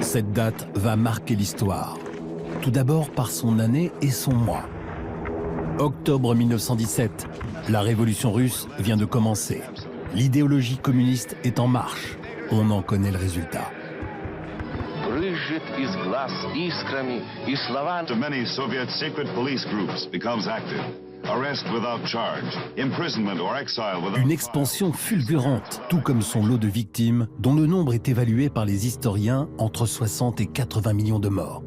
Cette date va marquer l'histoire. Tout d'abord par son année et son mois. Octobre 1917, la révolution russe vient de commencer. L'idéologie communiste est en marche. On en connaît le résultat. To many Soviet secret police groups becomes active. Arrest without charge, imprisonment or exile without... Une expansion fulgurante, tout comme son lot de victimes, dont le nombre est évalué par les historiens entre 60 et 80 millions de morts.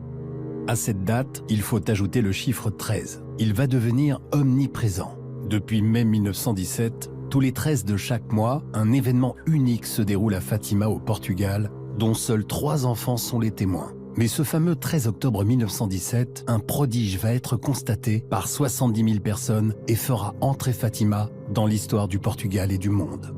À cette date, il faut ajouter le chiffre 13. Il va devenir omniprésent. Depuis mai 1917, tous les 13 de chaque mois, un événement unique se déroule à Fatima au Portugal, dont seuls 3 enfants sont les témoins. Mais ce fameux 13 octobre 1917, un prodige va être constaté par 70 000 personnes et fera entrer Fatima dans l'histoire du Portugal et du monde.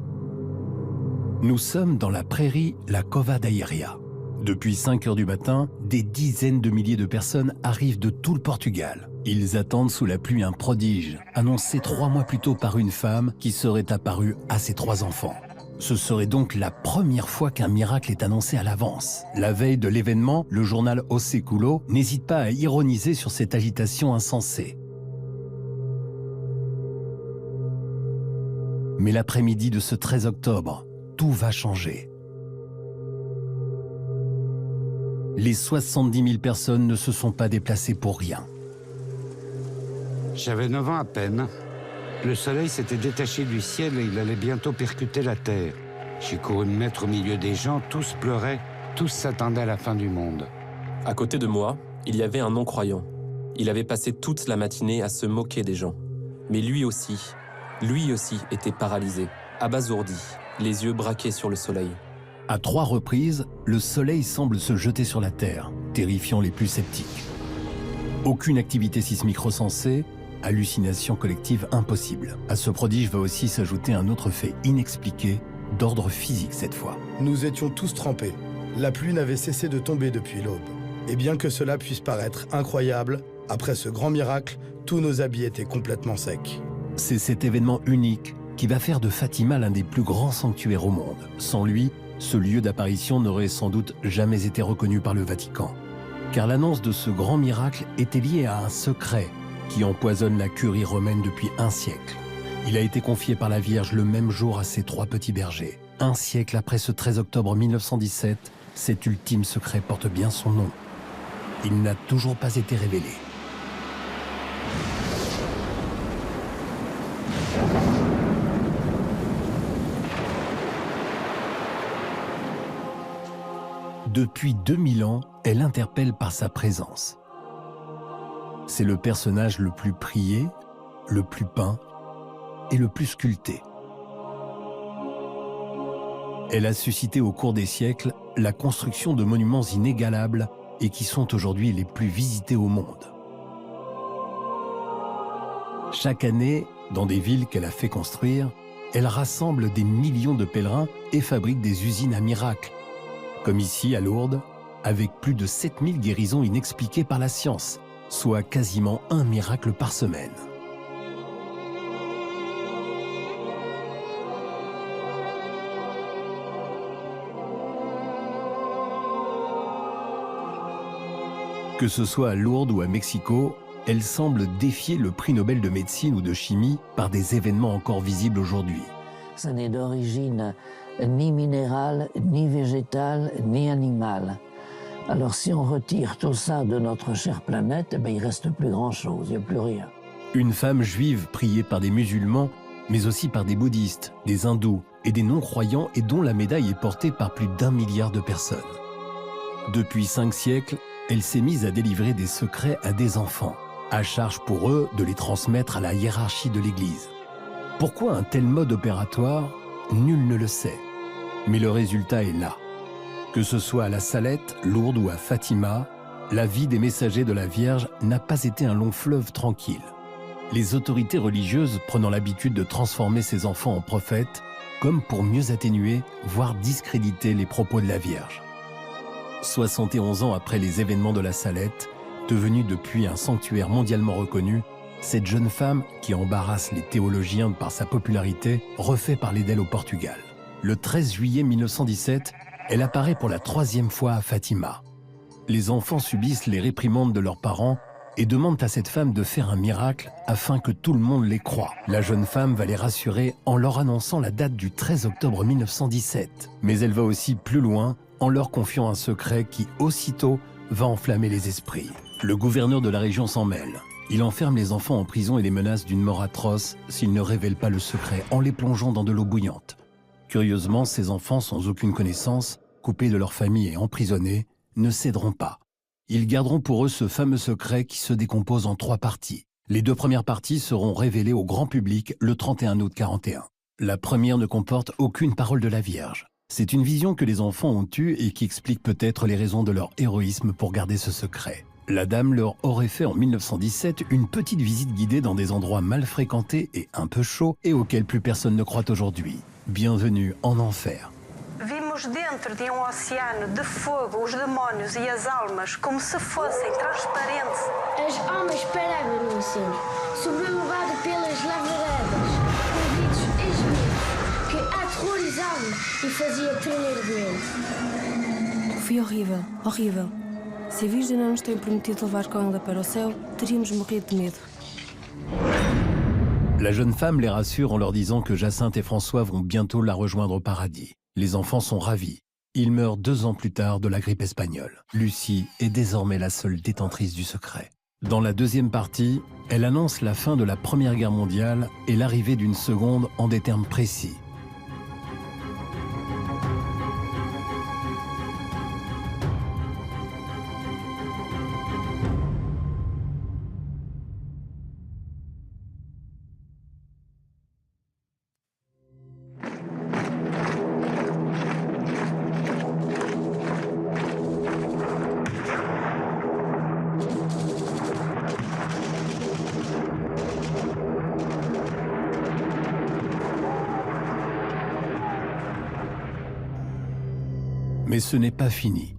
Nous sommes dans la prairie La Cova da Iria. Depuis 5 heures du matin, des dizaines de milliers de personnes arrivent de tout le Portugal. Ils attendent sous la pluie un prodige, annoncé 3 mois plus tôt par une femme qui serait apparue à ses 3 enfants. Ce serait donc la première fois qu'un miracle est annoncé à l'avance. La veille de l'événement, le journal O Século n'hésite pas à ironiser sur cette agitation insensée. Mais l'après-midi de ce 13 octobre, tout va changer. Les 70 000 personnes ne se sont pas déplacées pour rien. J'avais 9 ans à peine. Le soleil s'était détaché du ciel et il allait bientôt percuter la terre. J'ai couru me mettre au milieu des gens, tous pleuraient, tous s'attendaient à la fin du monde. À côté de moi, il y avait un non-croyant. Il avait passé toute la matinée à se moquer des gens. Mais lui aussi était paralysé, abasourdi, les yeux braqués sur le soleil. À 3 reprises, le soleil semble se jeter sur la terre, terrifiant les plus sceptiques. Aucune activité sismique recensée, hallucination collective impossible. À ce prodige va aussi s'ajouter un autre fait inexpliqué, d'ordre physique cette fois. Nous étions tous trempés. La pluie n'avait cessé de tomber depuis l'aube. Et bien que cela puisse paraître incroyable, après ce grand miracle, tous nos habits étaient complètement secs. C'est cet événement unique qui va faire de Fatima l'un des plus grands sanctuaires au monde. Sans lui, ce lieu d'apparition n'aurait sans doute jamais été reconnu par le Vatican. Car l'annonce de ce grand miracle était liée à un secret qui empoisonne la curie romaine depuis un siècle. Il a été confié par la Vierge le même jour à ses 3 petits bergers. Un siècle après ce 13 octobre 1917, cet ultime secret porte bien son nom. Il n'a toujours pas été révélé. Depuis 2000 ans, elle interpelle par sa présence. C'est le personnage le plus prié, le plus peint et le plus sculpté. Elle a suscité au cours des siècles la construction de monuments inégalables et qui sont aujourd'hui les plus visités au monde. Chaque année, dans des villes qu'elle a fait construire, elle rassemble des millions de pèlerins et fabrique des usines à miracles, comme ici à Lourdes, avec plus de 7000 guérisons inexpliquées par la science, soit quasiment un miracle par semaine. Que ce soit à Lourdes ou à Mexico, elle semble défier le prix Nobel de médecine ou de chimie par des événements encore visibles aujourd'hui. Ça n'est d'origine ni minérale, ni végétale, ni animale. Alors si on retire tout ça de notre chère planète, il ne reste plus grand-chose, il n'y a plus rien. Une femme juive priée par des musulmans, mais aussi par des bouddhistes, des hindous et des non-croyants et dont la médaille est portée par plus d'1 milliard de personnes. Depuis 5 siècles, elle s'est mise à délivrer des secrets à des enfants, à charge pour eux de les transmettre à la hiérarchie de l'Église. Pourquoi un tel mode opératoire? Nul ne le sait. Mais le résultat est là. Que ce soit à la Salette, Lourdes ou à Fatima, la vie des messagers de la Vierge n'a pas été un long fleuve tranquille. Les autorités religieuses prenant l'habitude de transformer ces enfants en prophètes, comme pour mieux atténuer, voire discréditer les propos de la Vierge. 71 ans après les événements de la Salette, devenue depuis un sanctuaire mondialement reconnu, cette jeune femme, qui embarrasse les théologiens par sa popularité, refait parler d'elle au Portugal. Le 13 juillet 1917, elle apparaît pour la 3e fois à Fatima. Les enfants subissent les réprimandes de leurs parents et demandent à cette femme de faire un miracle afin que tout le monde les croie. La jeune femme va les rassurer en leur annonçant la date du 13 octobre 1917. Mais elle va aussi plus loin en leur confiant un secret qui, aussitôt, va enflammer les esprits. Le gouverneur de la région s'en mêle. Il enferme les enfants en prison et les menace d'une mort atroce s'ils ne révèlent pas le secret en les plongeant dans de l'eau bouillante. Curieusement, ces enfants sans aucune connaissance, coupés de leur famille et emprisonnés, ne céderont pas. Ils garderont pour eux ce fameux secret qui se décompose en 3 parties. Les 2 premières parties seront révélées au grand public le 31 août 41. La première ne comporte aucune parole de la Vierge. C'est une vision que les enfants ont eue et qui explique peut-être les raisons de leur héroïsme pour garder ce secret. La dame leur aurait fait en 1917 une petite visite guidée dans des endroits mal fréquentés et un peu chauds et auxquels plus personne ne croit aujourd'hui. Bienvenue en enfer. Vimos dentro de oceano de fogo os demónios e as almas como se fossem transparentes. As almas paravam no incêndio, sobrelevado pelas lavradas, convites esmios que aterrorizavam e faziam tremer de medo. Foi horrível, horrível. Se a Virgem não nos tem prometido levar com ela para o céu, teríamos morrido de medo. La jeune femme les rassure en leur disant que Jacinthe et François vont bientôt la rejoindre au paradis. Les enfants sont ravis. Ils meurent 2 ans plus tard de la grippe espagnole. Lucie est désormais la seule détentrice du secret. Dans la 2e partie, elle annonce la fin de la Première Guerre mondiale et l'arrivée d'une seconde en des termes précis. Mais ce n'est pas fini.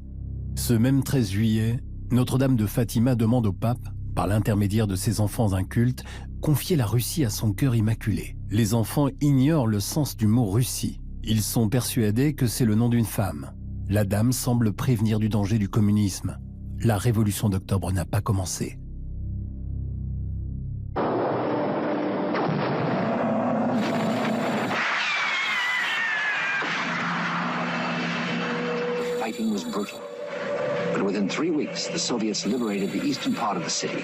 Ce même 13 juillet, Notre-Dame de Fatima demande au pape, par l'intermédiaire de ses enfants incultes, confier la Russie à son cœur immaculé. Les enfants ignorent le sens du mot Russie. Ils sont persuadés que c'est le nom d'une femme. La dame semble prévenir du danger du communisme. La révolution d'octobre n'a pas commencé. Fighting was brutal. But within 3 weeks, the Soviets liberated the eastern part of the city.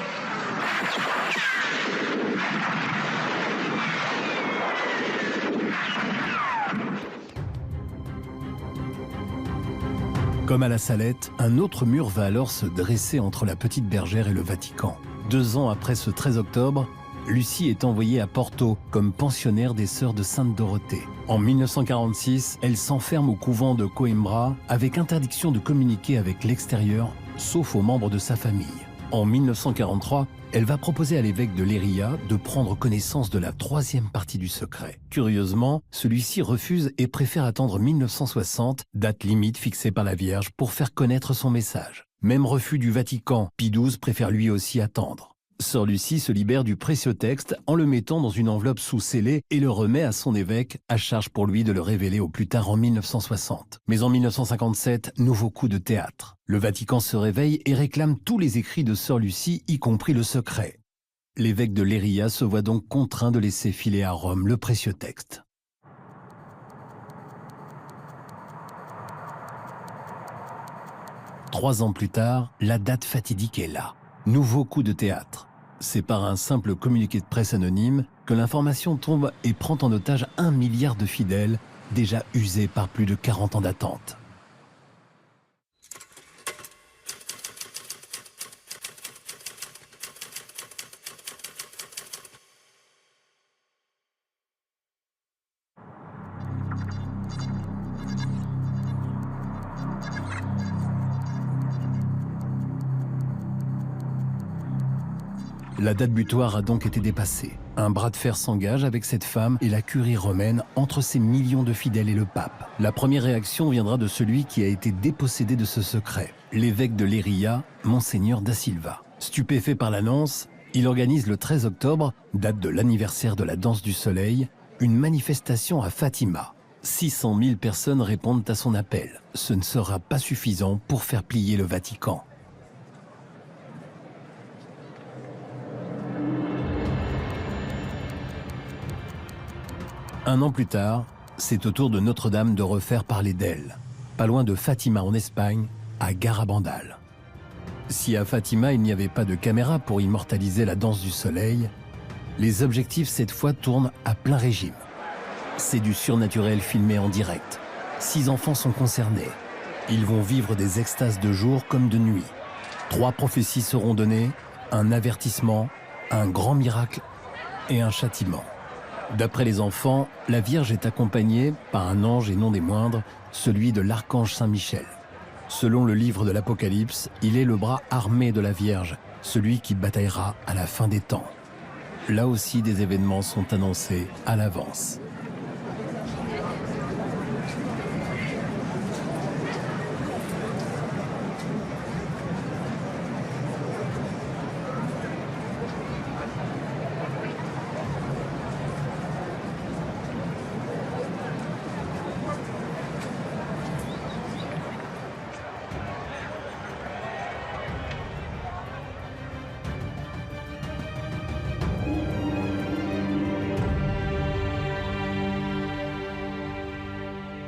Comme à la Salette, un autre mur va alors se dresser entre la Petite Bergère et le Vatican. 2 ans après ce 13 octobre, Lucie est envoyée à Porto comme pensionnaire des Sœurs de Sainte-Dorothée. En 1946, elle s'enferme au couvent de Coimbra avec interdiction de communiquer avec l'extérieur, sauf aux membres de sa famille. En 1943, elle va proposer à l'évêque de Leiria de prendre connaissance de la 3e partie du secret. Curieusement, celui-ci refuse et préfère attendre 1960, date limite fixée par la Vierge, pour faire connaître son message. Même refus du Vatican, Pie XII préfère lui aussi attendre. Sœur Lucie se libère du précieux texte en le mettant dans une enveloppe sous-scellée et le remet à son évêque, à charge pour lui de le révéler au plus tard en 1960. Mais en 1957, nouveau coup de théâtre. Le Vatican se réveille et réclame tous les écrits de Sœur Lucie, y compris le secret. L'évêque de Leiria se voit donc contraint de laisser filer à Rome le précieux texte. Trois ans plus tard, la date fatidique est là. Nouveau coup de théâtre. C'est par un simple communiqué de presse anonyme que l'information tombe et prend en otage 1 milliard de fidèles, déjà usés par plus de 40 ans d'attente. La date butoir a donc été dépassée. Un bras de fer s'engage avec cette femme et la curie romaine entre ces millions de fidèles et le pape. La première réaction viendra de celui qui a été dépossédé de ce secret, l'évêque de Leiria, Monseigneur da Silva. Stupéfait par l'annonce, il organise le 13 octobre, date de l'anniversaire de la danse du soleil, une manifestation à Fatima. 600 000 personnes répondent à son appel. Ce ne sera pas suffisant pour faire plier le Vatican. Un an plus tard, c'est au tour de Notre-Dame de refaire parler d'elle, pas loin de Fatima en Espagne, à Garabandal. Si à Fatima il n'y avait pas de caméra pour immortaliser la danse du soleil, les objectifs cette fois tournent à plein régime. C'est du surnaturel filmé en direct. 6 enfants sont concernés. Ils vont vivre des extases de jour comme de nuit. 3 prophéties seront données, un avertissement, un grand miracle et un châtiment. D'après les enfants, la Vierge est accompagnée par un ange et non des moindres, celui de l'archange Saint-Michel. Selon le livre de l'Apocalypse, il est le bras armé de la Vierge, celui qui bataillera à la fin des temps. Là aussi, des événements sont annoncés à l'avance.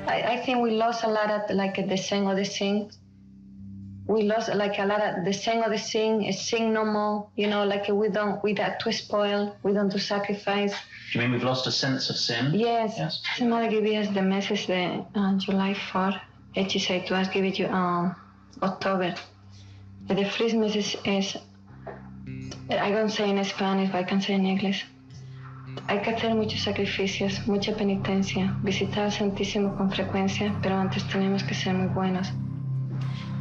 I think we lost a lot of the saying of the sing. We lost a lot of the saying of the sing no more. You know, we don't to spoil, we don't do sacrifice. You mean we've lost a sense of sin? Yes. Somebody gave us the message on July 4th. She said to us, give it you October. The first message is, I don't say in Spanish, but I can say in English. Hay que hacer muchos sacrificios, mucha penitencia, visitar al Santísimo con frecuencia, pero antes tenemos que ser muy buenos.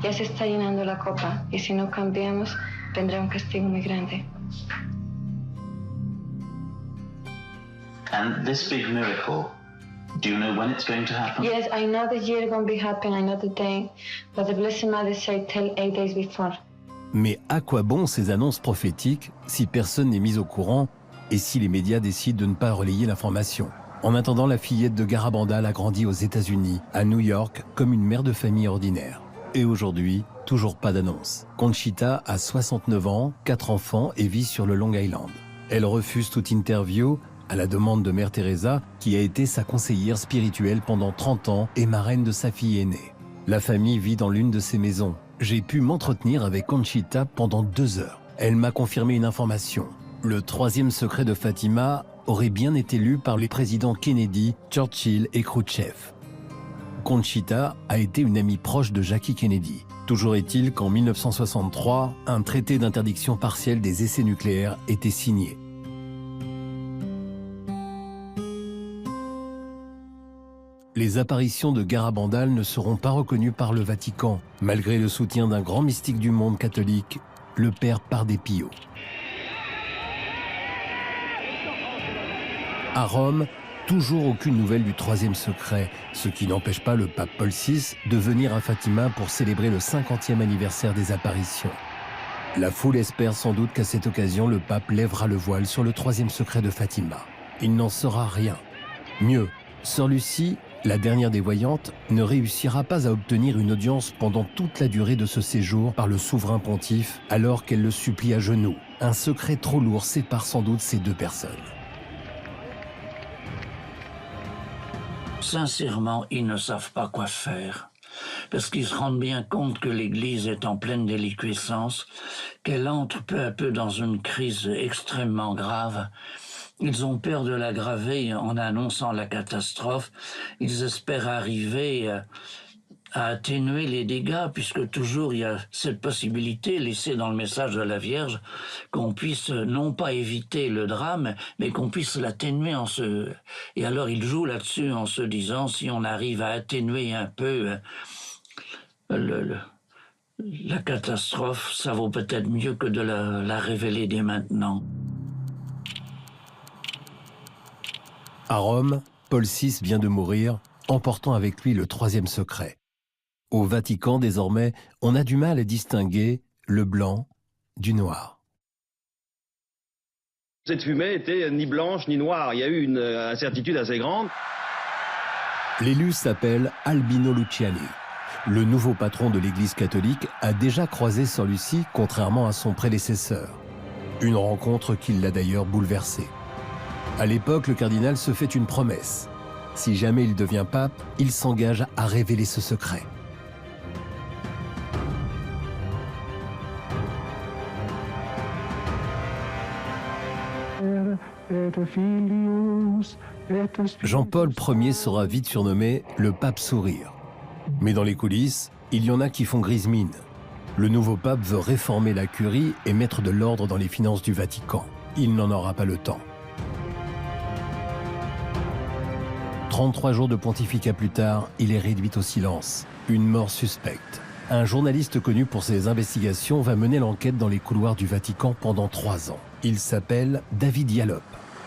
Ya se está llenando la copa y si no cambiamos, vendrá un castigo muy grande. And this big miracle, do you know when it's going to happen? Yes, I know the year going to be happening, I know the day, but the Blessed Mother said tell 8 days before. Mais à quoi bon ces annonces prophétiques si personne n'est mis au courant et si les médias décident de ne pas relayer l'information? En attendant, la fillette de Garabandal a grandi aux États-Unis, à New York, comme une mère de famille ordinaire. Et aujourd'hui, toujours pas d'annonce. Conchita a 69 ans, 4 enfants et vit sur le Long Island. Elle refuse toute interview à la demande de Mère Teresa, qui a été sa conseillère spirituelle pendant 30 ans et marraine de sa fille aînée. La famille vit dans l'une de ses maisons. J'ai pu m'entretenir avec Conchita pendant 2 heures. Elle m'a confirmé une information. Le 3e secret de Fatima aurait bien été lu par les présidents Kennedy, Churchill et Khrouchtchev. Conchita a été une amie proche de Jackie Kennedy. Toujours est-il qu'en 1963, un traité d'interdiction partielle des essais nucléaires était signé. Les apparitions de Garabandal ne seront pas reconnues par le Vatican, malgré le soutien d'un grand mystique du monde catholique, le père Pardépio. À Rome, toujours aucune nouvelle du 3e secret, ce qui n'empêche pas le pape Paul VI de venir à Fatima pour célébrer le 50e anniversaire des apparitions. La foule espère sans doute qu'à cette occasion, le pape lèvera le voile sur le 3e secret de Fatima. Il n'en sera rien. Mieux, Sœur Lucie, la dernière des voyantes, ne réussira pas à obtenir une audience pendant toute la durée de ce séjour par le souverain pontife, alors qu'elle le supplie à genoux. Un secret trop lourd sépare sans doute ces 2 personnes. Sincèrement, ils ne savent pas quoi faire. Parce qu'ils se rendent bien compte que l'Église est en pleine déliquescence, qu'elle entre peu à peu dans une crise extrêmement grave. Ils ont peur de l'aggraver en annonçant la catastrophe. Ils espèrent arriver à atténuer les dégâts, puisque toujours il y a cette possibilité laissée dans le message de la Vierge qu'on puisse non pas éviter le drame, mais qu'on puisse l'atténuer Et alors ils jouent là-dessus en se disant, si on arrive à atténuer un peu la catastrophe, ça vaut peut-être mieux que de la révéler dès maintenant. À Rome, Paul VI vient de mourir, emportant avec lui le 3e secret. Au Vatican, désormais, on a du mal à distinguer le blanc du noir. Cette fumée était ni blanche ni noire. Il y a eu une incertitude assez grande. L'élu s'appelle Albino Luciani. Le nouveau patron de l'Église catholique a déjà croisé Sœur Lucie, contrairement à son prédécesseur. Une rencontre qui l'a d'ailleurs bouleversé. À l'époque, le cardinal se fait une promesse. Si jamais il devient pape, il s'engage à révéler ce secret. Jean-Paul Ier sera vite surnommé le pape sourire. Mais dans les coulisses, il y en a qui font grise mine. Le nouveau pape veut réformer la curie et mettre de l'ordre dans les finances du Vatican. Il n'en aura pas le temps. 33 jours de pontificat plus tard, il est réduit au silence. Une mort suspecte. Un journaliste connu pour ses investigations va mener l'enquête dans les couloirs du Vatican pendant 3 ans. Il s'appelle David Yallop.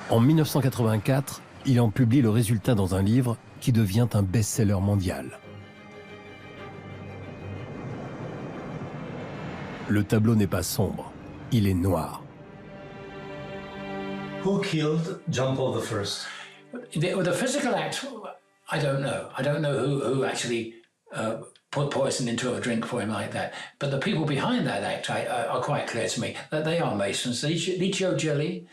En 1984, il en publie le résultat dans un livre qui devient un best-seller mondial. Le tableau n'est pas sombre, il est noir. Who killed John Paul I? The physical act, I don't know. I don't know who actually put poison into a drink for him like that. But the people behind that act are quite clear to me that they are Masons. Licio Gelli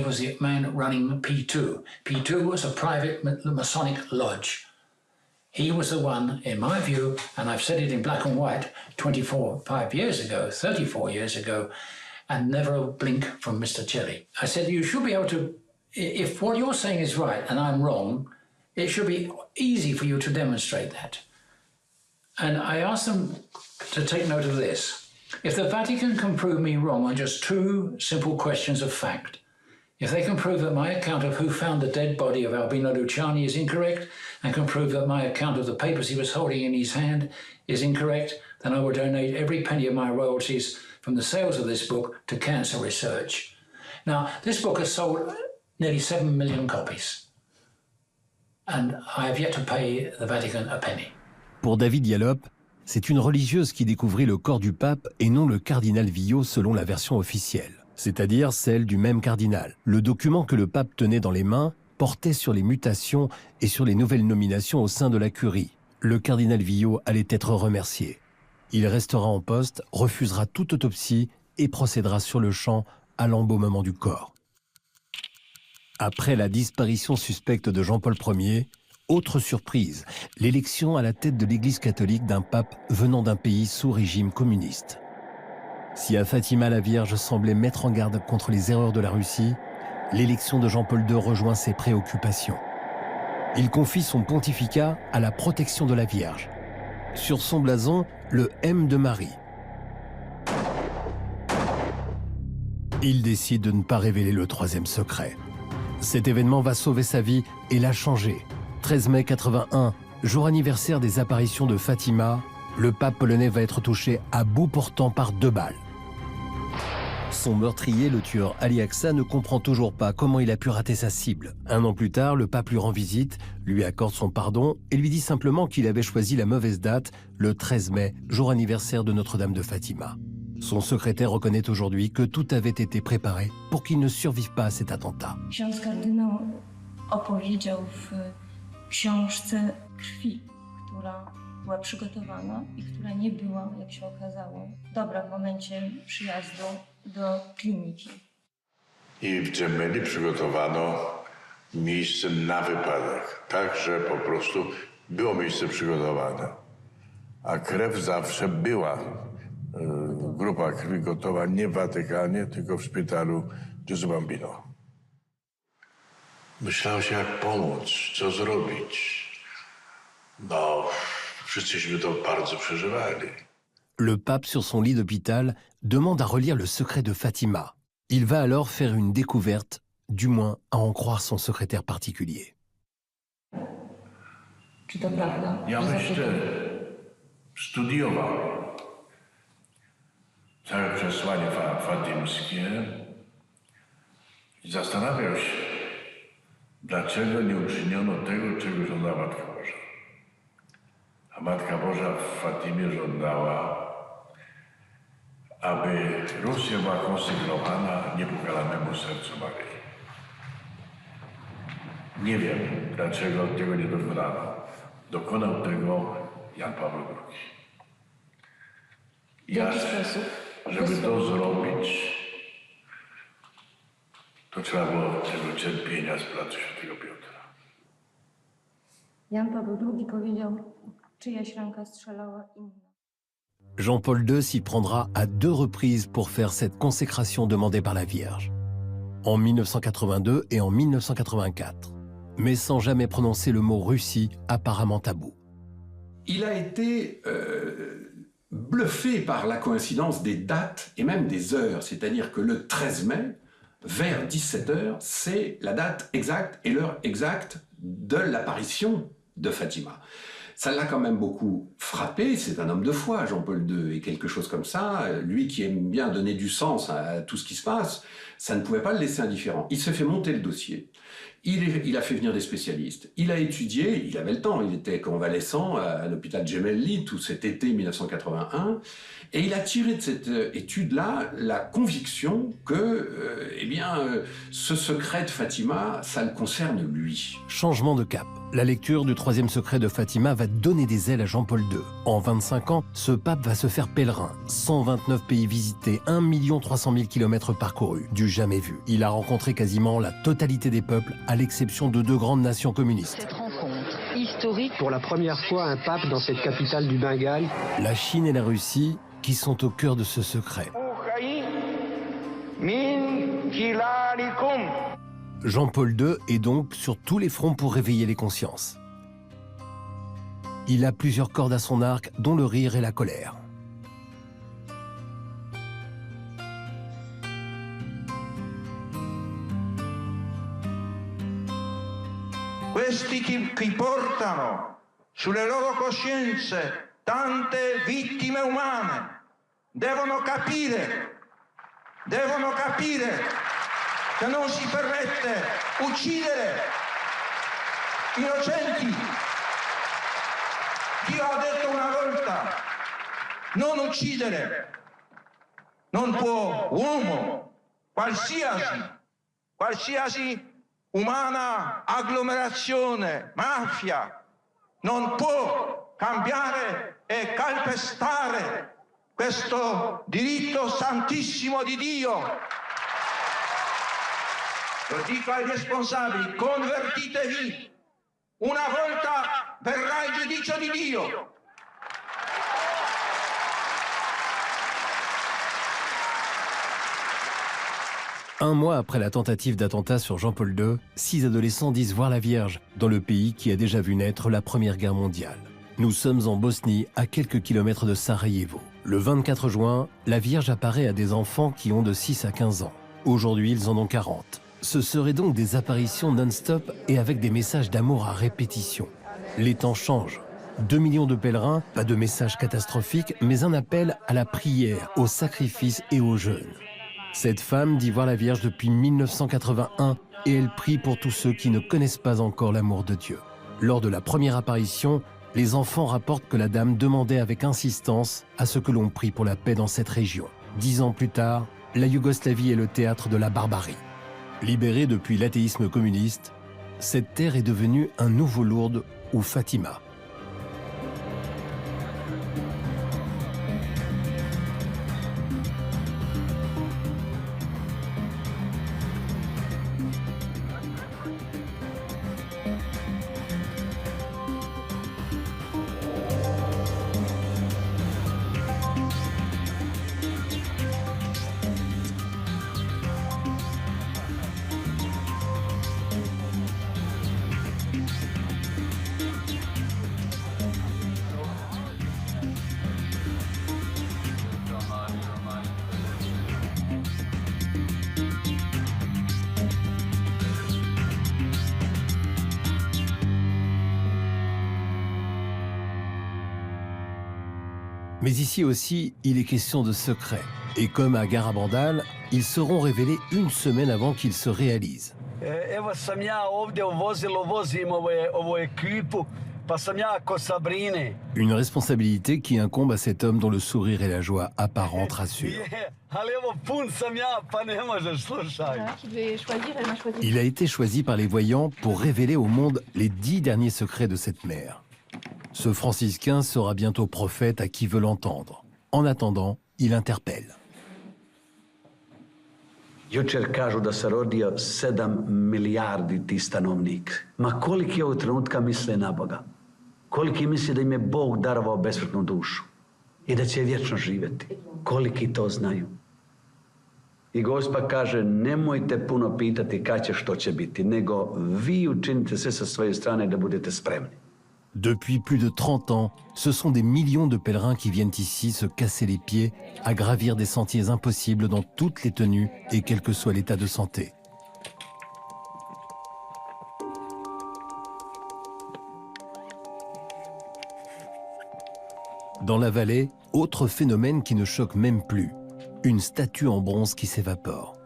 was the man running P2. P2 was a private Masonic lodge. He was the one, in my view, and I've said it in black and white 34 years ago, and never a blink from Mr. Gelli. I said, you should be able to, if what you're saying is right and I'm wrong, it should be easy for you to demonstrate that. And I asked them to take note of this. If the Vatican can prove me wrong on just 2 simple questions of fact, if they can prove that my account of who found the dead body of Albino Luciani is incorrect, and can prove that my account of the papers he was holding in his hand is incorrect, then I will donate every penny of my royalties from the sales of this book to cancer research. Now, this book has sold nearly 7 million copies, and I have yet to pay the Vatican a penny. Pour David Yallop, c'est une religieuse qui découvrit le corps du pape et non le cardinal Villot selon la version officielle, c'est-à-dire celle du même cardinal. Le document que le pape tenait dans les mains portait sur les mutations et sur les nouvelles nominations au sein de la curie. Le cardinal Villot allait être remercié. Il restera en poste, refusera toute autopsie et procédera sur le champ à l'embaumement du corps. Après la disparition suspecte de Jean-Paul Ier, autre surprise, l'élection à la tête de l'Église catholique d'un pape venant d'un pays sous régime communiste. Si à Fatima la Vierge semblait mettre en garde contre les erreurs de la Russie, l'élection de Jean-Paul II rejoint ses préoccupations. Il confie son pontificat à la protection de la Vierge. Sur son blason, le M de Marie. Il décide de ne pas révéler le 3e secret. Cet événement va sauver sa vie et la changer. 13 mai 81, jour anniversaire des apparitions de Fatima, le pape polonais va être touché à bout portant par 2 balles. Son meurtrier, le tueur Ali Aqsa, ne comprend toujours pas comment il a pu rater sa cible. 1 an plus tard, le pape lui rend visite, lui accorde son pardon et lui dit simplement qu'il avait choisi la mauvaise date, le 13 mai, jour anniversaire de Notre-Dame de Fatima. Son secrétaire reconnaît aujourd'hui que tout avait été préparé pour qu'il ne survive pas à cet attentat. Ksiądz kardynał opowiedział w książce krwi, która była przygotowana i która nie była, jak się okazało, dobra w momencie przyjazdu do kliniki. I w Gemelli przygotowano miejsce na wypadek, tak, że po prostu było miejsce przygotowane. A krew zawsze była, grupa krwi gotowa nie w Watykanie, tylko w szpitalu Gesù Bambino. Myślało się, jak pomóc, co zrobić. No, wszyscyśmy to bardzo przeżywali. Le pape, sur son lit d'hôpital, demande à relire le secret de Fatima. Il va alors faire une découverte, du moins à en croire son secrétaire particulier. Ja myślę, studiował całe przesłanie fatimskie i zastanawiał się, dlaczego nie uczyniono tego, czego żądała Matka Boża. A Matka Boża w Fatimie żądała, aby Rosja była konsygnowana niepokalanemu sercu Maryi. Nie wiem, dlaczego tego nie dokonano. Dokonał tego Jan Paweł II. W jaki sposób? Żeby to zrobić, To trzeba było tego cierpienia z placu Świętego Piotra. Jan Paweł II powiedział, czyjaś ręka strzelała inna. Jean-Paul II s'y prendra à 2 reprises pour faire cette consécration demandée par la Vierge, en 1982 et en 1984, mais sans jamais prononcer le mot Russie, apparemment tabou. Il a été bluffé par la coïncidence des dates et même des heures, c'est-à-dire que le 13 mai, vers 17h, c'est la date exacte et l'heure exacte de l'apparition de Fatima. Ça l'a quand même beaucoup frappé, c'est un homme de foi, Jean-Paul II, et quelque chose comme ça, lui qui aime bien donner du sens à tout ce qui se passe, ça ne pouvait pas le laisser indifférent. Il se fait monter le dossier, il a fait venir des spécialistes, il a étudié, il avait le temps, il était convalescent à l'hôpital Gemelli tout cet été 1981, et il a tiré de cette étude-là la conviction que ce secret de Fatima, ça le concerne lui. Changement de cap. La lecture du 3e secret de Fatima va donner des ailes à Jean-Paul II. En 25 ans, ce pape va se faire pèlerin. 129 pays visités, 1 300 000 km parcourus, du jamais vu. Il a rencontré quasiment la totalité des peuples, à l'exception de 2 grandes nations communistes. Cette rencontre historique. Pour la première fois, un pape dans cette capitale du Bengale. La Chine et la Russie qui sont au cœur de ce secret. Jean-Paul II est donc sur tous les fronts pour réveiller les consciences. Il a plusieurs cordes à son arc, dont le rire et la colère. Questi che portano sulle loro coscienze tante vittime umane devono capire che non si permette uccidere innocenti. Dio ha detto una volta, non uccidere. Non può uomo, qualsiasi umana agglomerazione, mafia, non può cambiare e calpestare questo diritto santissimo di Dio. Lo dico ai responsabili, convertitevi. Una volta verrà il giudizio di Dio. Un mois après la tentative d'attentat sur Jean-Paul II, 6 adolescents disent voir la Vierge dans le pays qui a déjà vu naître la Première Guerre mondiale. Nous sommes en Bosnie, à quelques kilomètres de Sarajevo. Le 24 juin, la Vierge apparaît à des enfants qui ont de 6 à 15 ans. Aujourd'hui, ils en ont 40. Ce seraient donc des apparitions non-stop et avec des messages d'amour à répétition. Les temps changent. 2 millions de pèlerins, pas de message catastrophique, mais un appel à la prière, au sacrifice et au jeûne. Cette femme dit voir la Vierge depuis 1981 et elle prie pour tous ceux qui ne connaissent pas encore l'amour de Dieu. Lors de la première apparition, les enfants rapportent que la dame demandait avec insistance à ce que l'on prie pour la paix dans cette région. 10 ans plus tard, la Yougoslavie est le théâtre de la barbarie. Libérée depuis l'athéisme communiste, cette terre est devenue un nouveau Lourdes ou Fatima. Mais ici aussi, il est question de secret. Et comme à Garabandal, ils seront révélés une semaine avant qu'ils se réalisent. Une responsabilité qui incombe à cet homme dont le sourire et la joie apparente rassurent. Il a été choisi par les voyants pour révéler au monde les 10 derniers secrets de cette mère. Ce franciscain sera bientôt prophète à qui veut l'entendre. En attendant, il interpelle. Jučer kažu da se rodio 7 milijardi ti stanovnik. Ma koliki ovog trenutka misle na Boga? Koliki misle da im je Bog darovao besmrtnu dušu i da će vječno živjeti? Koliki to znaju? I Gospa kaže, nemojte puno pitati kad će, što će biti, nego vi učinite sve sa svoje strane da budete spremni. Depuis plus de 30 ans, ce sont des millions de pèlerins qui viennent ici se casser les pieds à gravir des sentiers impossibles dans toutes les tenues et quel que soit l'état de santé. Dans la vallée, autre phénomène qui ne choque même plus, une statue en bronze qui s'évapore.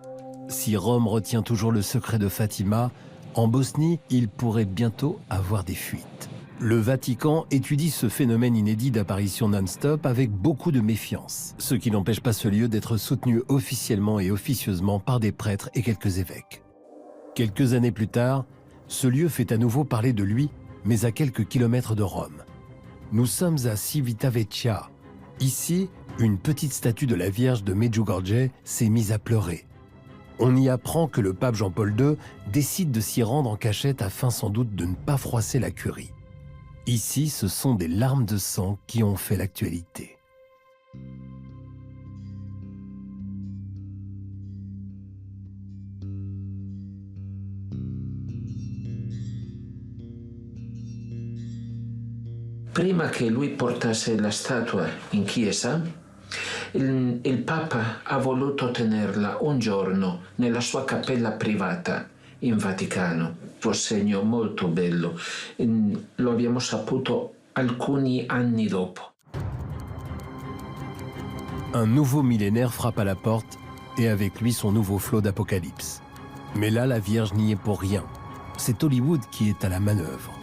Si Rome retient toujours le secret de Fatima, en Bosnie, il pourrait bientôt avoir des fuites. Le Vatican étudie ce phénomène inédit d'apparition non-stop avec beaucoup de méfiance, ce qui n'empêche pas ce lieu d'être soutenu officiellement et officieusement par des prêtres et quelques évêques. Quelques années plus tard, ce lieu fait à nouveau parler de lui, mais à quelques kilomètres de Rome. Nous sommes à Civitavecchia. Ici, une petite statue de la Vierge de Medjugorje s'est mise à pleurer. On y apprend que le pape Jean-Paul II décide de s'y rendre en cachette afin sans doute de ne pas froisser la curie. Ici, ce sont des larmes de sang qui ont fait l'actualité. Prima che lui portasse la statua in chiesa, il Papa ha voluto tenerla un giorno nella sua cappella privata in Vaticano. Un segno molto bello. Lo abbiamo saputo alcuni anni dopo. Un nouveau millénaire frappe à la porte et avec lui son nouveau flot d'apocalypse. Mais là, la Vierge n'y est pour rien. C'est Hollywood qui est à la manœuvre.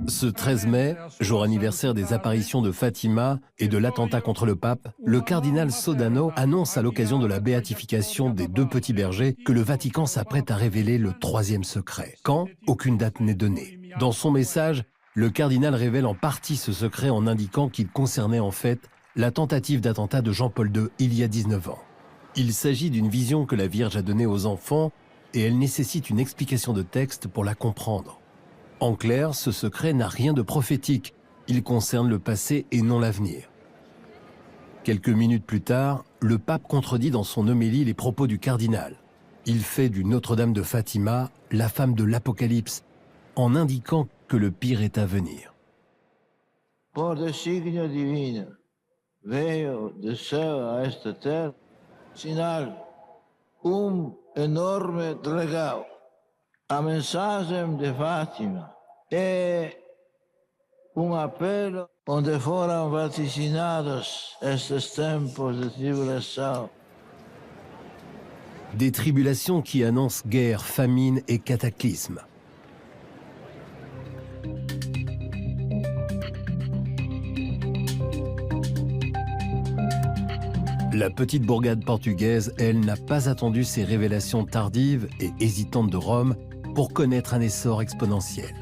Ce 13 mai, jour anniversaire des apparitions de Fatima et de l'attentat contre le pape, le cardinal Sodano annonce à l'occasion de la béatification des deux petits bergers que le Vatican s'apprête à révéler le troisième secret. Quand? Aucune date n'est donnée. Dans son message, le cardinal révèle en partie ce secret en indiquant qu'il concernait en fait la tentative d'attentat de Jean-Paul II il y a 19 ans. Il s'agit d'une vision que la Vierge a donnée aux enfants et elle nécessite une explication de texte pour la comprendre. En clair, ce secret n'a rien de prophétique. Il concerne le passé et non l'avenir. Quelques minutes plus tard, le pape contredit dans son homélie les propos du cardinal. Il fait du Notre-Dame de Fatima la femme de l'Apocalypse, en indiquant que le pire est à venir. Por designio divino, veio de céu a esta terra, sinal, enorme regalo. A mensagem de Fátima é apelo onde foram vaticinados estes tempos de tribulação. Des tribulations qui annoncent guerre, famine et cataclysme. La petite bourgade portugaise, elle, n'a pas attendu ces révélations tardives et hésitantes de Rome pour connaître un essor exponentiel.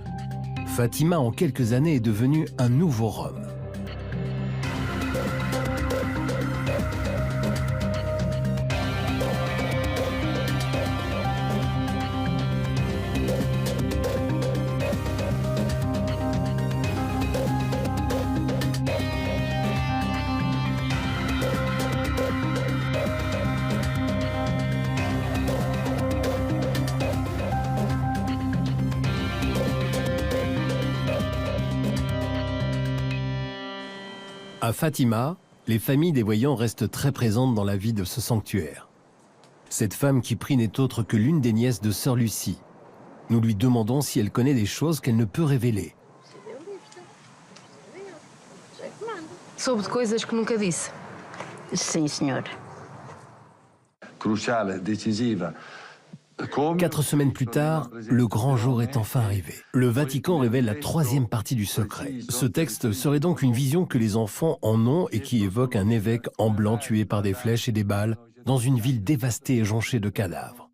Fatima, en quelques années, est devenue un nouveau Rome. À Fatima, les familles des voyants restent très présentes dans la vie de ce sanctuaire. Cette femme qui prie n'est autre que l'une des nièces de Sœur Lucie. Nous lui demandons si elle connaît des choses qu'elle ne peut révéler. Soube de coisas que nunca disse? Sim, senhor. Cruciale, decisiva, 4 semaines plus tard, le grand jour est enfin arrivé. Le Vatican révèle la 3e partie du secret. Ce texte serait donc une vision que les enfants en ont et qui évoque un évêque en blanc tué par des flèches et des balles dans une ville dévastée et jonchée de cadavres.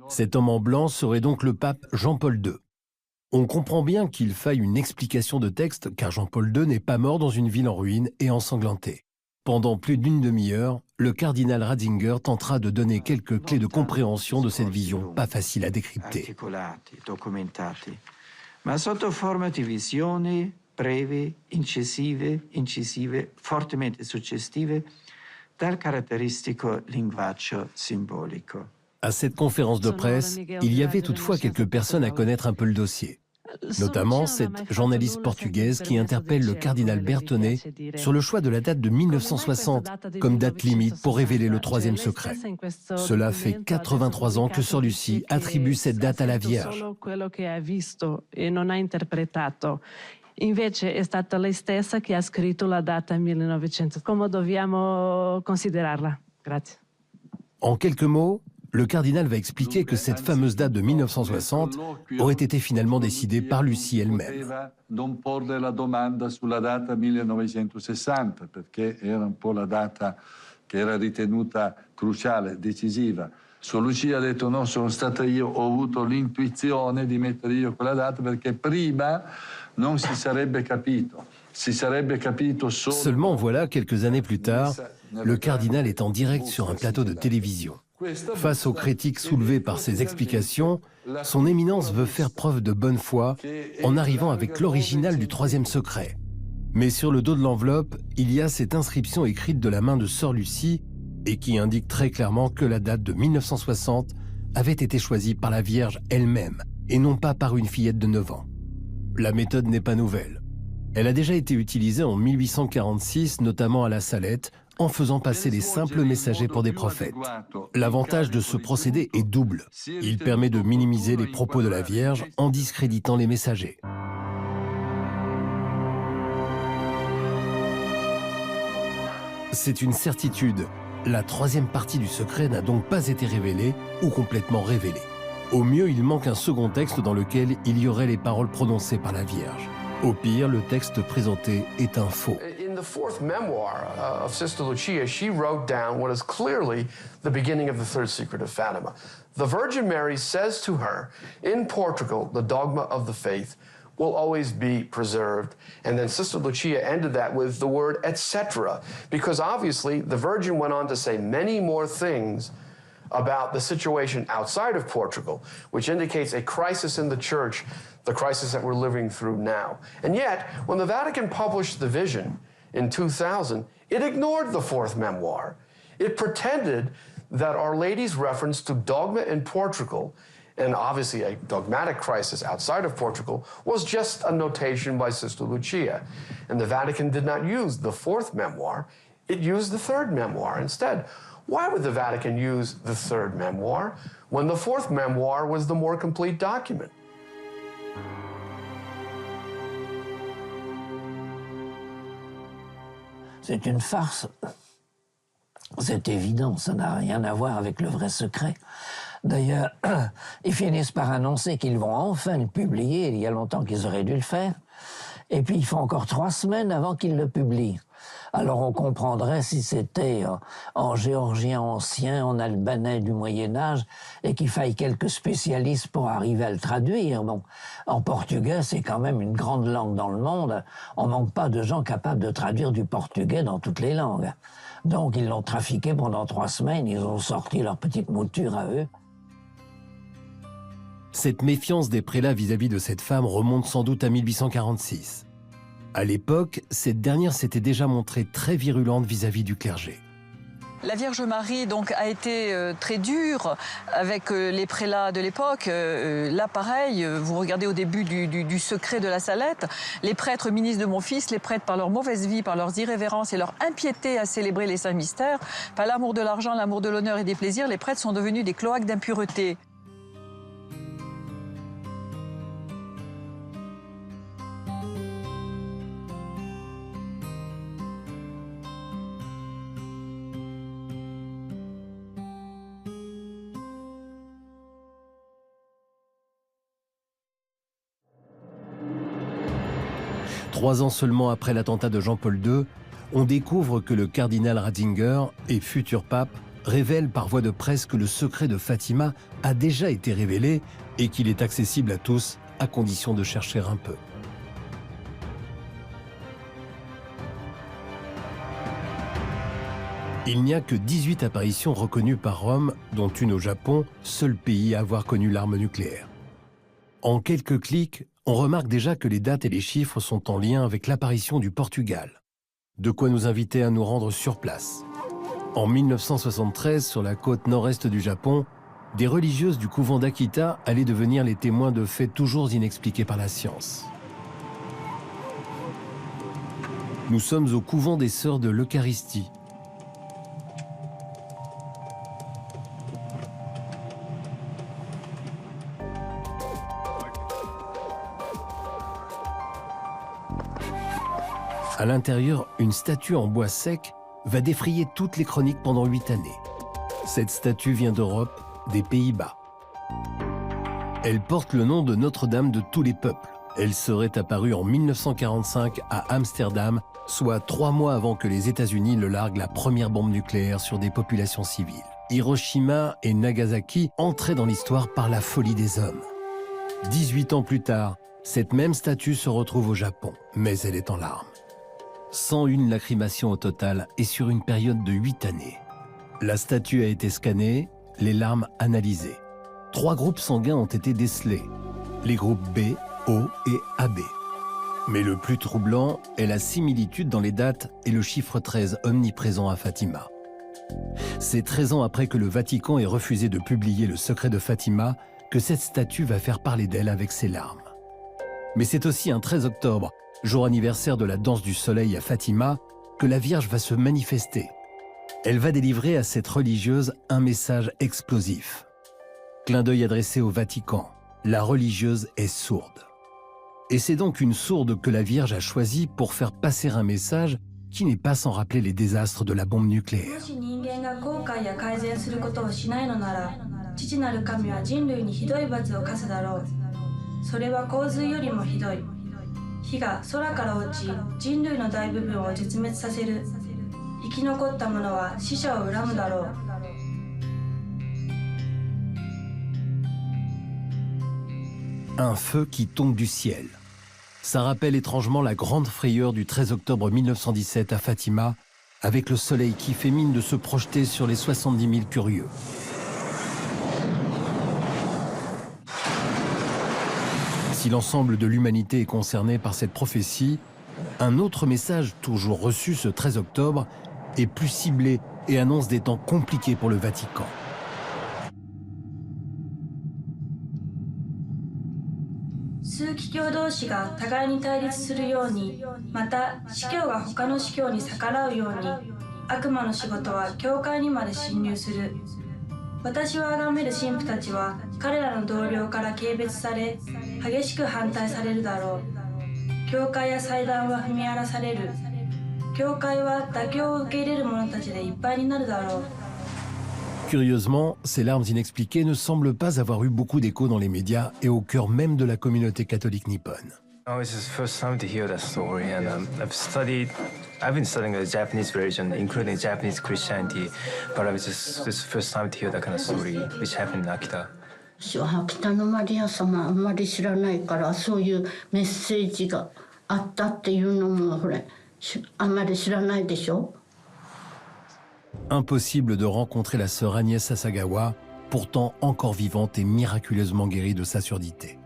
Cet homme en blanc serait donc le pape Jean-Paul II. On comprend bien qu'il faille une explication de texte car Jean-Paul II n'est pas mort dans une ville en ruine et ensanglantée. Pendant plus d'une demi-heure, le cardinal Ratzinger tentera de donner quelques clés de compréhension de cette vision pas facile à décrypter. Articolati, documentati, ma sotto forma di visioni brevi, incisive, fortemente suggestive, dal caratteristico linguaggio simbolico. À cette conférence de presse, il y avait toutefois quelques personnes à connaître un peu le dossier. Notamment cette journaliste portugaise qui interpelle le cardinal Bertonnet sur le choix de la date de 1960 comme date limite pour révéler le 3e secret. Cela fait 83 ans que Sœur Lucie attribue cette date à la Vierge. Invece è stata lei stessa che ha scritto la data 1900. Come dobbiamo considerarla? Grazie. En quelques mots, le cardinal va expliquer que cette fameuse date de 1960 aurait été finalement décidée par Lucie elle-même. Non porre la domanda sulla data 1960 perché era un po' la data che era ritenuta cruciale, decisiva. Sor Lucia ha detto no, sono stata io, ho avuto l'intuizione di mettere io quella data perché prima non si sarebbe capito. Si sarebbe capito solo... Seulement voilà, quelques années plus tard, le cardinal est en direct sur un plateau de télévision. Face aux critiques soulevées par ses explications, son éminence veut faire preuve de bonne foi en arrivant avec l'original du 3e secret. Mais sur le dos de l'enveloppe, il y a cette inscription écrite de la main de Sœur Lucie et qui indique très clairement que la date de 1960 avait été choisie par la Vierge elle-même et non pas par une fillette de 9 ans. La méthode n'est pas nouvelle. Elle a déjà été utilisée en 1846, notamment à la Salette, en faisant passer les simples messagers pour des prophètes. L'avantage de ce procédé est double. Il permet de minimiser les propos de la Vierge en discréditant les messagers. C'est une certitude. La 3e partie du secret n'a donc pas été révélée ou complètement révélée. Au mieux, il manque un second texte dans lequel il y aurait les paroles prononcées par la Vierge. Au pire, le texte présenté est un faux. In the 4th memoir of Sister Lucia, she wrote down what is clearly the beginning of the 3rd secret of Fatima. The Virgin Mary says to her, in Portugal, the dogma of the faith will always be preserved. And then Sister Lucia ended that with the word etc. Because obviously the Virgin went on to say many more things about the situation outside of Portugal, which indicates a crisis in the church, the crisis that we're living through now. And yet, when the Vatican published the vision in 2000, it ignored the 4th memoir. It pretended that Our Lady's reference to dogma in Portugal, and obviously a dogmatic crisis outside of Portugal, was just a notation by Sister Lucia. And the Vatican did not use the 4th memoir, it used the 3rd memoir instead. Why would the Vatican use the 3rd memoir when the 4th memoir was the more complete document? C'est une farce. C'est évident, ça n'a rien à voir avec le vrai secret. D'ailleurs, ils finissent par annoncer qu'ils vont enfin le publier. Il y a longtemps qu'ils auraient dû le faire. Et puis, il faut encore 3 semaines avant qu'ils le publient. Alors, on comprendrait si c'était en géorgien ancien, en albanais du Moyen-Âge, et qu'il faille quelques spécialistes pour arriver à le traduire. Bon, en portugais, c'est quand même une grande langue dans le monde. On manque pas de gens capables de traduire du portugais dans toutes les langues. Donc, ils l'ont trafiqué pendant 3 semaines. Ils ont sorti leur petite mouture à eux. Cette méfiance des prélats vis-à-vis de cette femme remonte sans doute à 1846. À l'époque, cette dernière s'était déjà montrée très virulente vis-à-vis du clergé. La Vierge Marie donc a été très dure avec les prélats de l'époque. Là, pareil, vous regardez au début du secret de la Salette, les prêtres ministres de mon fils, les prêtres par leur mauvaise vie, par leurs irrévérences et leur impiété à célébrer les saints mystères, par l'amour de l'argent, l'amour de l'honneur et des plaisirs, les prêtres sont devenus des cloaques d'impureté. 3 ans seulement après l'attentat de Jean-Paul II, on découvre que le cardinal Ratzinger et futur pape révèle par voie de presse que le secret de Fatima a déjà été révélé et qu'il est accessible à tous à condition de chercher un peu. Il n'y a que 18 apparitions reconnues par Rome, dont une au Japon, seul pays à avoir connu l'arme nucléaire. En quelques clics, on remarque déjà que les dates et les chiffres sont en lien avec l'apparition du Portugal. De quoi nous inviter à nous rendre sur place. En 1973, sur la côte nord-est du Japon, des religieuses du couvent d'Akita allaient devenir les témoins de faits toujours inexpliqués par la science. Nous sommes au couvent des Sœurs de l'Eucharistie. À l'intérieur, une statue en bois sec va défrayer toutes les chroniques pendant 8 années. Cette statue vient d'Europe, des Pays-Bas. Elle porte le nom de Notre-Dame de tous les peuples. Elle serait apparue en 1945 à Amsterdam, soit 3 mois avant que les États-Unis ne larguent la première bombe nucléaire sur des populations civiles. Hiroshima et Nagasaki entraient dans l'histoire par la folie des hommes. 18 ans plus tard, cette même statue se retrouve au Japon, mais elle est en larmes. 101 lacrymations au total et sur une période de 8 années. La statue a été scannée, les larmes analysées. 3 groupes sanguins ont été décelés, les groupes B, O et AB. Mais le plus troublant est la similitude dans les dates et le chiffre 13 omniprésent à Fatima. C'est 13 ans après que le Vatican ait refusé de publier le secret de Fatima que cette statue va faire parler d'elle avec ses larmes. Mais c'est aussi un 13 octobre, jour anniversaire de la danse du soleil à Fatima, que la Vierge va se manifester. Elle va délivrer à cette religieuse un message explosif. Clin d'œil adressé au Vatican, la religieuse est sourde. Et c'est donc une sourde que la Vierge a choisie pour faire passer un message qui n'est pas sans rappeler les désastres de la bombe nucléaire. Un feu qui tombe du ciel. Ça rappelle étrangement la grande frayeur du 13 octobre 1917 à Fatima, avec le soleil qui fait mine de se projeter sur les 70 000 curieux. Si l'ensemble de l'humanité est concerné par cette prophétie, un autre message toujours reçu ce 13 octobre est plus ciblé et annonce des temps compliqués pour le Vatican. Curieusement, ces larmes inexpliquées ne semblent pas avoir eu beaucoup d'écho dans les médias et au cœur même de la communauté catholique nippone. It's the first time to hear that story, and I've been studying the Japanese version, including Japanese Christianity, but this is the first time to hear that kind of story, which happened in Akita. 北のマリア様あんまり知らないからそういうメッセージがあったっていうのもほれあんまり知らないでしょ。 Impossible de rencontrer la sœur Agnès Sasagawa, pourtant encore vivante et miraculeusement guérie de sa surdité.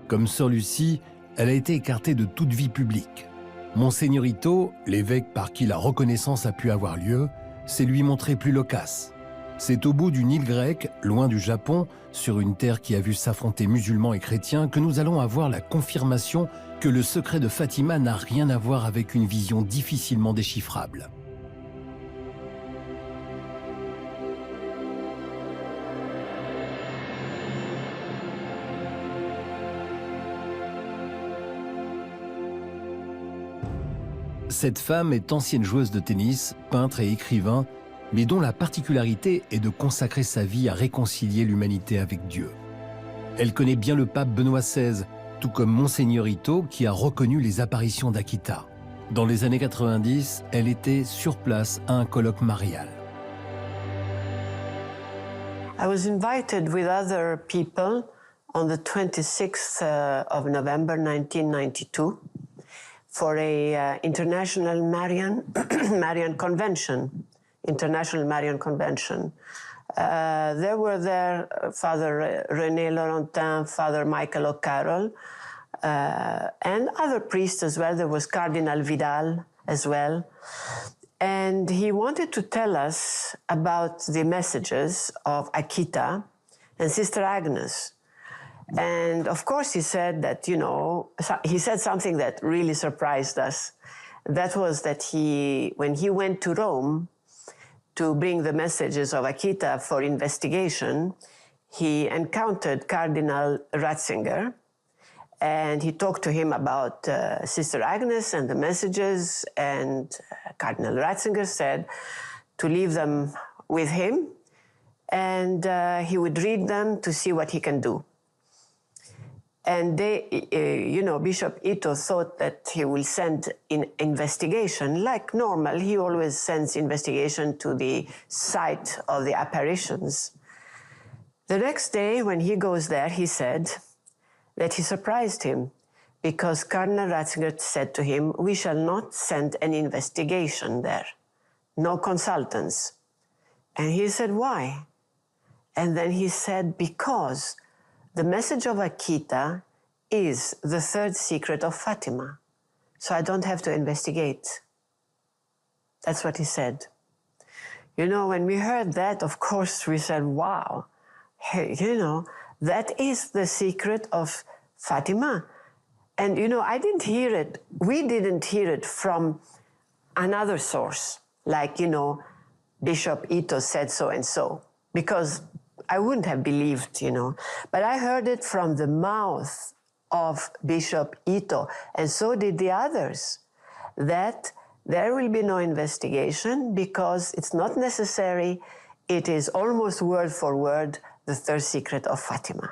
Comme sœur Lucie, elle a été écartée de toute vie publique. Monseigneur Ito, l'évêque par qui la reconnaissance a pu avoir lieu, s'est lui montré plus loquace. C'est au bout d'une île grecque, loin du Japon, sur une terre qui a vu s'affronter musulmans et chrétiens, que nous allons avoir la confirmation que le secret de Fatima n'a rien à voir avec une vision difficilement déchiffrable. Cette femme est ancienne joueuse de tennis, peintre et écrivain, mais dont la particularité est de consacrer sa vie à réconcilier l'humanité avec Dieu. Elle connaît bien le pape Benoît XVI, tout comme Monseigneur Ito qui a reconnu les apparitions d'Akita. Dans les années 90, elle était sur place à un colloque marial. I was invited with other people on the 26th of November 1992 for a international Marian Marian convention, international Marian convention. There were Father René Laurentin, Father Michael O'Carroll, and other priests as well. There was Cardinal Vidal as well. And he wanted to tell us about the messages of Akita and Sister Agnes. And of course he said that, he said something that really surprised us. That was that when he went to Rome to bring the messages of Akita for investigation, he encountered Cardinal Ratzinger, and he talked to him about Sister Agnes and the messages, and Cardinal Ratzinger said to leave them with him, and he would read them to see what he can do. And Bishop Ito thought that he will send in investigation. Like normal, he always sends investigation to the site of the apparitions. The next day, when he goes there, he said that he surprised him because Cardinal Ratzinger said to him, "We shall not send an investigation there, no consultants." And he said, "Why?" And then he said, "Because the message of Akita is the third secret of Fatima, so I don't have to investigate." That's what he said. When we heard that, of course, we said, wow, hey, that is the secret of Fatima. And, I didn't hear it. We didn't hear it from another source, like, Bishop Ito said so and so, because I wouldn't have believed, But I heard it from the mouth of Bishop Ito, and so did the others, that there will be no investigation because it's not necessary. It is almost word for word the third secret of Fatima.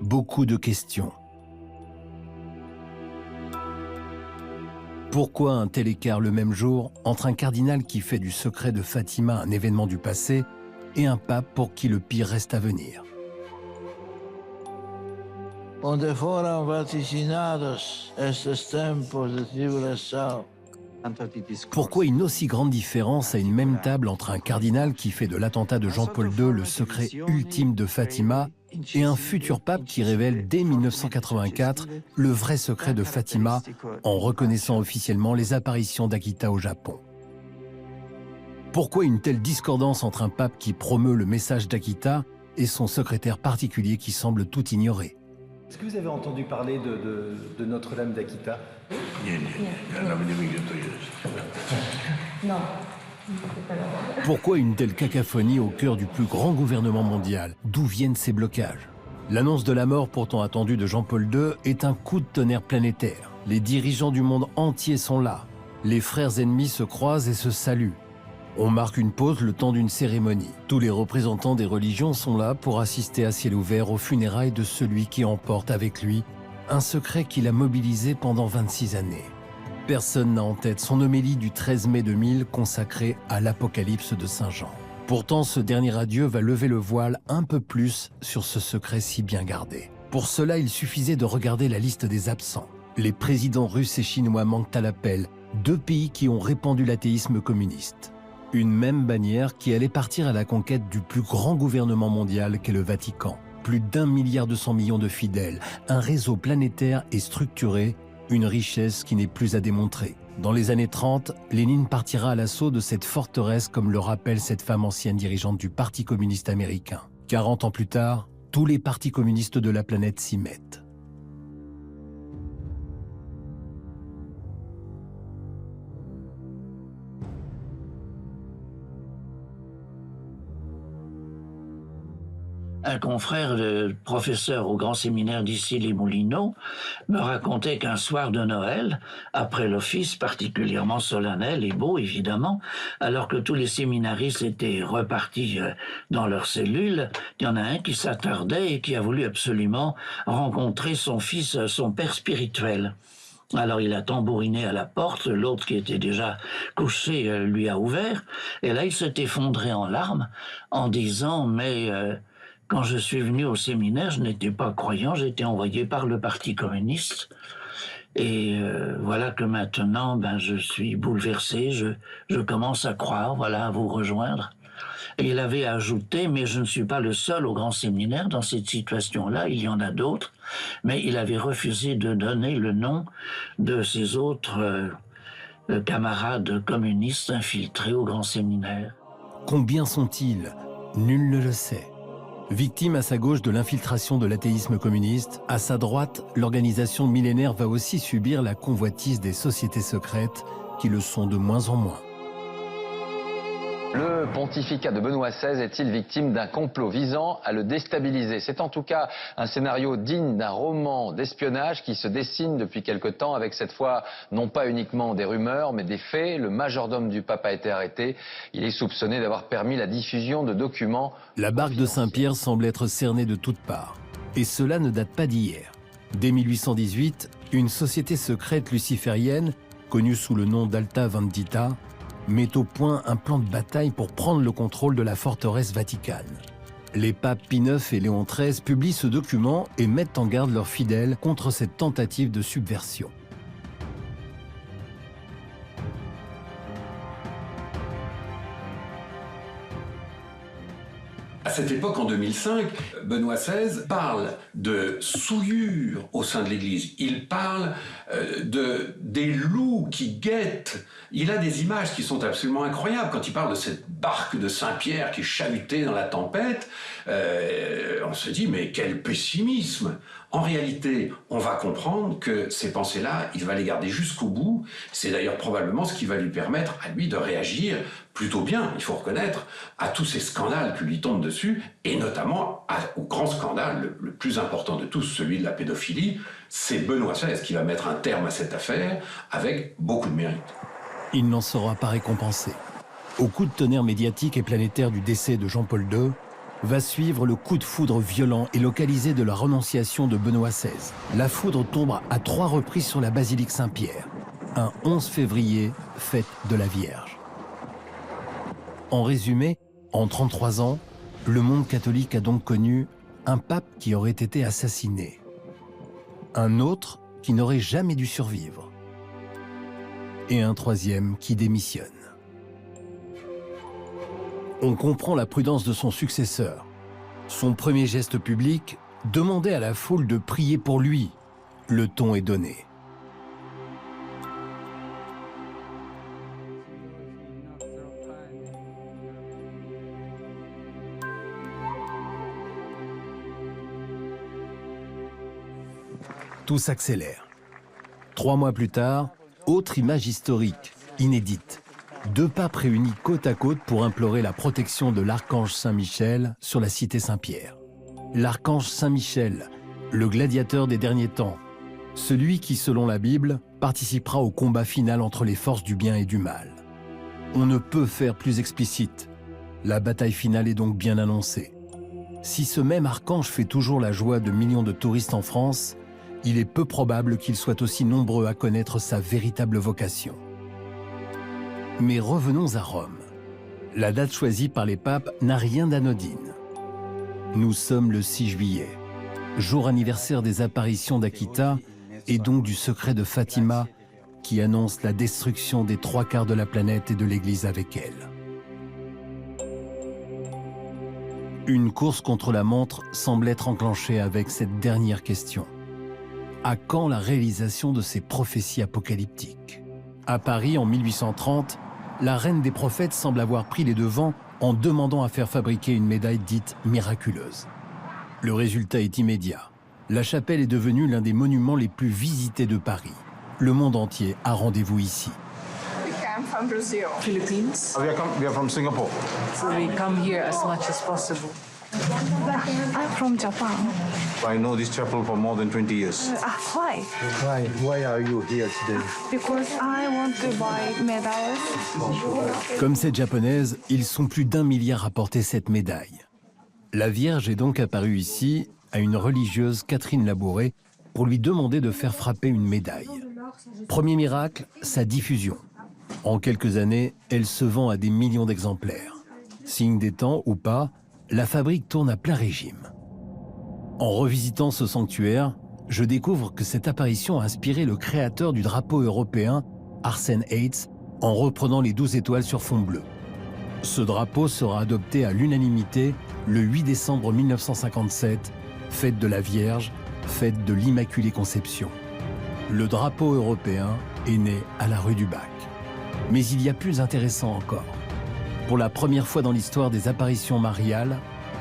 Beaucoup de questions. Pourquoi un tel écart le même jour entre un cardinal qui fait du secret de Fatima un événement du passé et un pape pour qui le pire reste à venir? Onde foram vaticinados estes tempos de tribulação. Pourquoi une aussi grande différence à une même table entre un cardinal qui fait de l'attentat de Jean-Paul II le secret ultime de Fatima et un futur pape qui révèle dès 1984 le vrai secret de Fatima en reconnaissant officiellement les apparitions d'Akita au Japon? Pourquoi une telle discordance entre un pape qui promeut le message d'Akita et son secrétaire particulier qui semble tout ignorer? Est-ce que vous avez entendu parler de Notre-Dame d'Akita? Non. Pourquoi une telle cacophonie au cœur du plus grand gouvernement mondial? D'où viennent ces blocages? L'annonce de la mort pourtant attendue de Jean-Paul II est un coup de tonnerre planétaire. Les dirigeants du monde entier sont là. Les frères ennemis se croisent et se saluent. On marque une pause le temps d'une cérémonie. Tous les représentants des religions sont là pour assister à ciel ouvert aux funérailles de celui qui emporte avec lui un secret qu'il a mobilisé pendant 26 années. Personne n'a en tête son homélie du 13 mai 2000 consacrée à l'Apocalypse de Saint Jean. Pourtant, ce dernier adieu va lever le voile un peu plus sur ce secret si bien gardé. Pour cela, il suffisait de regarder la liste des absents. Les présidents russes et chinois manquent à l'appel, deux pays qui ont répandu l'athéisme communiste. Une même bannière qui allait partir à la conquête du plus grand gouvernement mondial qu'est le Vatican. Plus d'1,2 milliard de fidèles, un réseau planétaire et structuré, une richesse qui n'est plus à démontrer. Dans les années 30, Lénine partira à l'assaut de cette forteresse comme le rappelle cette femme ancienne dirigeante du Parti communiste américain. 40 ans plus tard, tous les partis communistes de la planète s'y mettent. Un confrère de professeur au grand séminaire d'Issy-les-Moulineaux me racontait qu'un soir de Noël, après l'office particulièrement solennel et beau évidemment, alors que tous les séminaristes étaient repartis dans leurs cellules, il y en a un qui s'attardait et qui a voulu absolument rencontrer son fils, son père spirituel. Alors il a tambouriné à la porte, l'autre qui était déjà couché lui a ouvert, et là il s'est effondré en larmes en disant « Mais quand je suis venu au séminaire, je n'étais pas croyant, j'étais envoyé par le Parti communiste. Et voilà que maintenant, je suis bouleversé, je commence à croire, voilà, à vous rejoindre. » Et il avait ajouté, mais je ne suis pas le seul au grand séminaire dans cette situation-là, il y en a d'autres, mais il avait refusé de donner le nom de ses autres camarades communistes infiltrés au grand séminaire. Combien sont-ils? Nul ne le sait. Victime à sa gauche de l'infiltration de l'athéisme communiste, à sa droite, l'organisation millénaire va aussi subir la convoitise des sociétés secrètes qui le sont de moins en moins. Le pontificat de Benoît XVI est-il victime d'un complot visant à le déstabiliser? C'est en tout cas un scénario digne d'un roman d'espionnage qui se dessine depuis quelque temps avec cette fois non pas uniquement des rumeurs mais des faits. Le majordome du pape a été arrêté. Il est soupçonné d'avoir permis la diffusion de documents. La barque de Saint-Pierre semble être cernée de toutes parts. Et cela ne date pas d'hier. Dès 1818, une société secrète luciférienne, connue sous le nom d'Alta Vendita, met au point un plan de bataille pour prendre le contrôle de la forteresse Vaticane. Les papes Pie IX et Léon XIII publient ce document et mettent en garde leurs fidèles contre cette tentative de subversion. À cette époque, en 2005, Benoît XVI parle de souillure au sein de l'Église. Il parle des loups qui guettent. Il a des images qui sont absolument incroyables. Quand il parle de cette barque de Saint-Pierre qui est chahutée dans la tempête, on se dit, mais quel pessimisme! En réalité, on va comprendre que ces pensées-là, il va les garder jusqu'au bout. C'est d'ailleurs probablement ce qui va lui permettre à lui de réagir plutôt bien, il faut reconnaître, à tous ces scandales qui lui tombent dessus, et notamment au grand scandale, le plus important de tous, celui de la pédophilie. C'est Benoît XVI qui va mettre un terme à cette affaire avec beaucoup de mérite. Il n'en sera pas récompensé. Au coup de tonnerre médiatique et planétaire du décès de Jean-Paul II, va suivre le coup de foudre violent et localisé de la renonciation de Benoît XVI. La foudre tombe à 3 reprises sur la basilique Saint-Pierre, un 11 février, fête de la Vierge. En résumé, en 33 ans, le monde catholique a donc connu un pape qui aurait été assassiné, un autre qui n'aurait jamais dû survivre, et un troisième qui démissionne. On comprend la prudence de son successeur. Son premier geste public, demander à la foule de prier pour lui. Le ton est donné. Tout s'accélère. 3 mois plus tard, autre image historique, inédite. 2 papes réunis côte à côte pour implorer la protection de l'archange Saint-Michel sur la cité Saint-Pierre. L'archange Saint-Michel, le gladiateur des derniers temps, celui qui, selon la Bible, participera au combat final entre les forces du bien et du mal. On ne peut faire plus explicite. La bataille finale est donc bien annoncée. Si ce même archange fait toujours la joie de millions de touristes en France, il est peu probable qu'ils soient aussi nombreux à connaître sa véritable vocation. Mais revenons à Rome. La date choisie par les papes n'a rien d'anodine. Nous sommes le 6 juillet, jour anniversaire des apparitions d'Akita et donc du secret de Fatima qui annonce la destruction des 3/4 de la planète et de l'Église avec elle. Une course contre la montre semble être enclenchée avec cette dernière question. À quand la réalisation de ces prophéties apocalyptiques? À Paris, en 1830, la reine des prophètes semble avoir pris les devants en demandant à faire fabriquer une médaille dite miraculeuse. Le résultat est immédiat. La chapelle est devenue l'un des monuments les plus visités de Paris. Le monde entier a rendez-vous ici. We came from Brazil. Philippines. We are from Singapore. So we come here as much as possible. I'm from Japan. I know this chapel for more than 20 years. Why? Why are you here today? Because I want to buy medals. Comme cette japonaise, ils sont plus d'1 milliard à porter cette médaille. La Vierge est donc apparue ici à une religieuse, Catherine Labouré, pour lui demander de faire frapper une médaille. Premier miracle, sa diffusion. En quelques années, elle se vend à des millions d'exemplaires. Signe des temps ou pas, la fabrique tourne à plein régime. En revisitant ce sanctuaire, je découvre que cette apparition a inspiré le créateur du drapeau européen, Arsène Heitz, en reprenant les 12 étoiles sur fond bleu. Ce drapeau sera adopté à l'unanimité le 8 décembre 1957, fête de la Vierge, fête de l'Immaculée Conception. Le drapeau européen est né à la rue du Bac. Mais il y a plus intéressant encore. Pour la première fois dans l'histoire des apparitions mariales,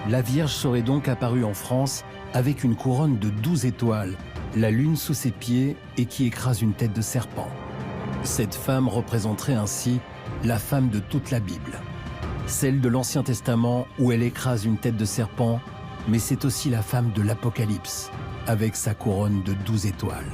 la Vierge serait donc apparue en France avec une couronne de 12 étoiles, la lune sous ses pieds et qui écrase une tête de serpent. Cette femme représenterait ainsi la femme de toute la Bible. Celle de l'Ancien Testament où elle écrase une tête de serpent, mais c'est aussi la femme de l'Apocalypse, avec sa couronne de 12 étoiles.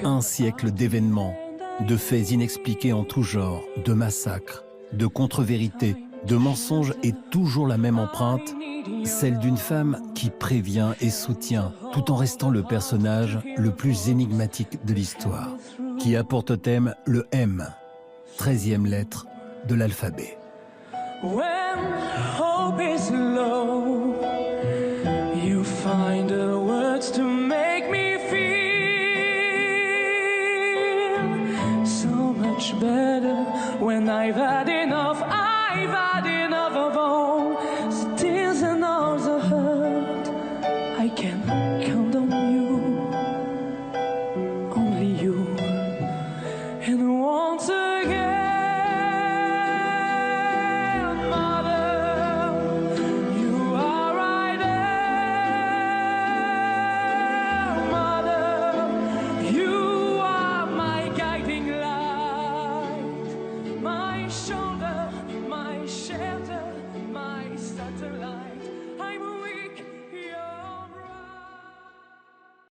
Un siècle d'événements, de faits inexpliqués en tout genre, de massacres, de contre-vérités, de mensonges et toujours la même empreinte, celle d'une femme qui prévient et soutient tout en restant le personnage le plus énigmatique de l'histoire, qui a pour totem le M, 13e lettre de l'alphabet. When hope is low, you find the words to make me feel so much better. When I've had enough of all the tears and all the hurt. I can count on you, only you, and once